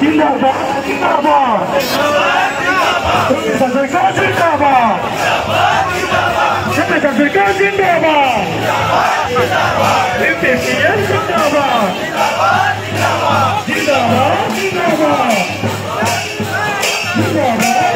জিন্দাবাদ জিন্দাবাদ সরকার জিন্দাবাদ সরকার জিন্দাবাদ এমপিপিএল জিন্দাবাদ জিন্দাবাদ জিন্দাবাদ জিন্দাবাদ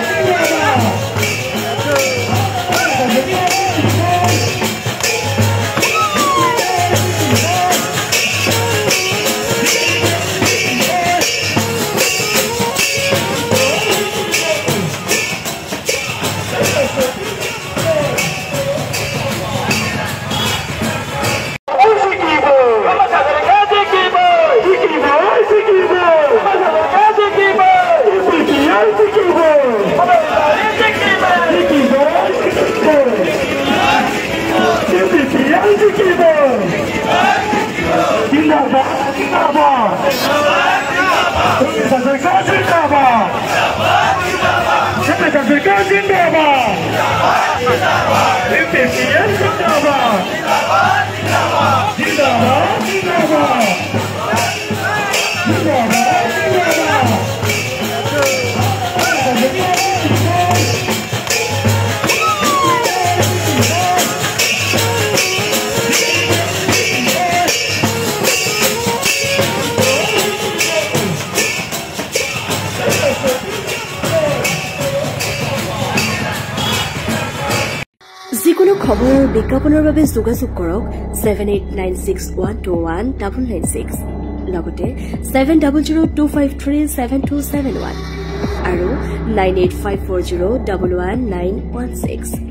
Sarkar Zindabad MPPL Zindabad Zindabad Zindabad Zindabad যিকোনো খবৰ বিজ্ঞাপনৰ বাবে যোগাযোগ কৰক 7896121996 লগতে 7002537271 আৰু 9854011916